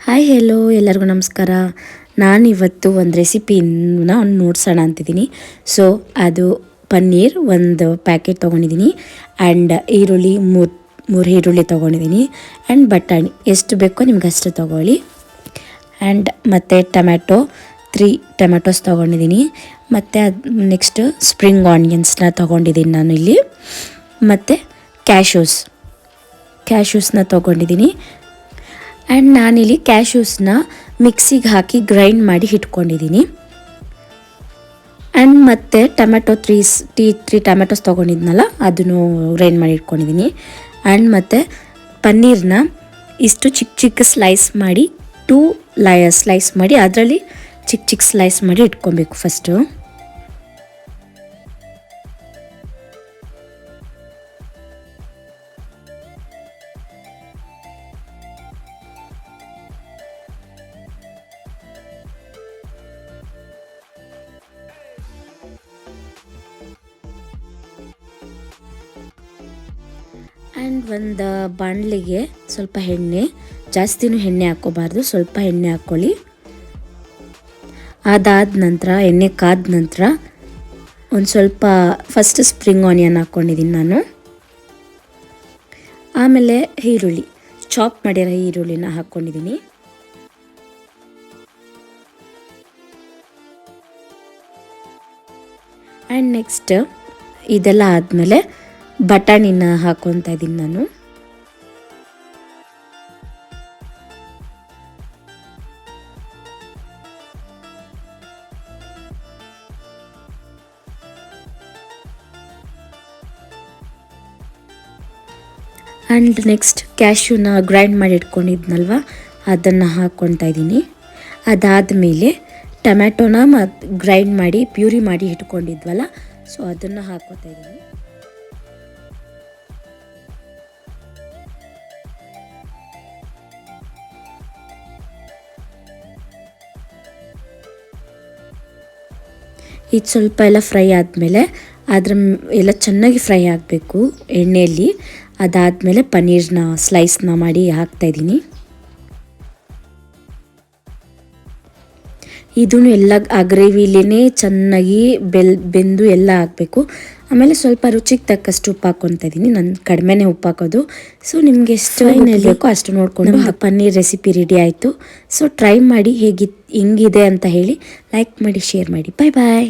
Hi hello ಎಲ್ಲರಿಗೂ ನಮಸ್ಕಾರ. ನಾನಿವತ್ತು ಒಂದು ರೆಸಿಪಿನ ನೋಡ್ಸೋಣ ಅಂತಿದ್ದೀನಿ. ಸೊ ಅದು ಪನ್ನೀರ್ ಒಂದು ಪ್ಯಾಕೆಟ್ ತೊಗೊಂಡಿದ್ದೀನಿ ಆ್ಯಂಡ್ ಈರುಳ್ಳಿ ಮೂರು ಈರುಳ್ಳಿ ತೊಗೊಂಡಿದ್ದೀನಿ ಆ್ಯಂಡ್ ಬಟಾಣಿ ಎಷ್ಟು ಬೇಕೋ ನಿಮ್ಗೆ ಅಷ್ಟು ತೊಗೊಳ್ಳಿ. ಆ್ಯಂಡ್ ಮತ್ತು ಟೊಮ್ಯಾಟೊ 3 ಟೊಮ್ಯಾಟೋಸ್ ತೊಗೊಂಡಿದ್ದೀನಿ. ಮತ್ತು ನೆಕ್ಸ್ಟ್ ಸ್ಪ್ರಿಂಗ್ ಆನಿಯನ್ಸ್ನ ತೊಗೊಂಡಿದ್ದೀನಿ ನಾನು ಇಲ್ಲಿ. ಮತ್ತು ಕ್ಯಾಶ್ಯೂಸ್ನ ತೊಗೊಂಡಿದ್ದೀನಿ. ಆ್ಯಂಡ್ ನಾನಿಲ್ಲಿ ಕ್ಯಾಶ್ಯೂಸ್ನ ಮಿಕ್ಸಿಗೆ ಹಾಕಿ ಗ್ರೈಂಡ್ ಮಾಡಿ ಇಟ್ಕೊಂಡಿದ್ದೀನಿ. ಆ್ಯಂಡ್ ಮತ್ತು ಟೊಮ್ಯಾಟೊ 3 ಟೊಮ್ಯಾಟೋಸ್ ತೊಗೊಂಡಿದ್ನಲ್ಲ ಅದನ್ನು ಗ್ರೈಂಡ್ ಮಾಡಿ ಇಟ್ಕೊಂಡಿದ್ದೀನಿ. ಆ್ಯಂಡ್ ಮತ್ತು ಪನ್ನೀರ್ನ ಇಷ್ಟು ಚಿಕ್ಕ ಸ್ಲೈಸ್ ಮಾಡಿ 2 ಸ್ಲೈಸ್ ಮಾಡಿ ಅದರಲ್ಲಿ ಚಿಕ್ಕ ಸ್ಲೈಸ್ ಮಾಡಿ ಇಟ್ಕೊಬೇಕು ಫಸ್ಟು. ಆ್ಯಂಡ್ ಒಂದು ಬಾಣಲಿಗೆ ಸ್ವಲ್ಪ ಎಣ್ಣೆ, ಜಾಸ್ತಿನೂ ಎಣ್ಣೆ ಹಾಕ್ಕೋಬಾರ್ದು, ಸ್ವಲ್ಪ ಎಣ್ಣೆ ಹಾಕ್ಕೊಳ್ಳಿ. ಅದಾದ ನಂತರ ಎಣ್ಣೆ ಕಾದ ನಂತರ ಒಂದು ಸ್ವಲ್ಪ ಫಸ್ಟ್ ಸ್ಪ್ರಿಂಗ್ ಆನಿಯನ್ ಹಾಕ್ಕೊಂಡಿದ್ದೀನಿ ನಾನು. ಆಮೇಲೆ ಈರುಳ್ಳಿ, ಚಾಪ್ ಮಾಡಿರೋ ಈರುಳ್ಳಿನ ಹಾಕ್ಕೊಂಡಿದ್ದೀನಿ. ಆ್ಯಂಡ್ ನೆಕ್ಸ್ಟ್ ಇದೆಲ್ಲ ಆದಮೇಲೆ ಬಟಾಣಿನ ಹಾಕ್ಕೊತಾ ಇದ್ದೀನಿ ನಾನು. ಆ್ಯಂಡ್ ನೆಕ್ಸ್ಟ್ ಕ್ಯಾಶ್ಯೂನ ಗ್ರೈಂಡ್ ಮಾಡಿ ಇಟ್ಕೊಂಡಿದ್ನಲ್ವ ಅದನ್ನು ಹಾಕ್ಕೊತಾ ಇದ್ದೀನಿ. ಅದಾದಮೇಲೆ ಟೊಮ್ಯಾಟೋನ ಗ್ರೈಂಡ್ ಮಾಡಿ ಪ್ಯೂರಿ ಮಾಡಿ ಇಟ್ಕೊಂಡಿದ್ವಲ್ಲ ಸೊ ಅದನ್ನು ಹಾಕ್ಕೊತಾ ಇದ್ದೀನಿ. ಇದು ಸ್ವಲ್ಪ ಎಲ್ಲ ಫ್ರೈ ಆದಮೇಲೆ ಅದರ ಎಲ್ಲ ಚೆನ್ನಾಗಿ ಫ್ರೈ ಆಗಬೇಕು ಎಣ್ಣೆಯಲ್ಲಿ. ಅದಾದಮೇಲೆ ಪನ್ನೀರ್ನ ಸ್ಲೈಸ್ನ ಮಾಡಿ ಹಾಕ್ತಾಯಿದ್ದೀನಿ. ಇದನ್ನು ಎಲ್ಲ ಆ ಗ್ರೇವಿಲೇ ಚೆನ್ನಾಗಿ ಬೆಂದು ಎಲ್ಲ ಹಾಕಬೇಕು. ಆಮೇಲೆ ಸ್ವಲ್ಪ ರುಚಿಗೆ ತಕ್ಕಷ್ಟು ಉಪ್ಪು ಹಾಕ್ಕೊತಾ ಇದ್ದೀನಿ. ನಾನು ಕಡಿಮೆನೇ ಉಪ್ಪು ಹಾಕೋದು. ಸೊ ನಿಮಗೆ ಎಷ್ಟು ಬೇಕೋ ಅಷ್ಟು ನೋಡಿಕೊಂಡು ಪನ್ನೀರ್ ರೆಸಿಪಿ ರೆಡಿ ಆಯಿತು. ಸೊ ಟ್ರೈ ಮಾಡಿ ಹೆಂಗಿದೆ ಅಂತ ಹೇಳಿ ಲೈಕ್ ಮಾಡಿ ಶೇರ್ ಮಾಡಿ. ಬಾಯ್ ಬಾಯ್.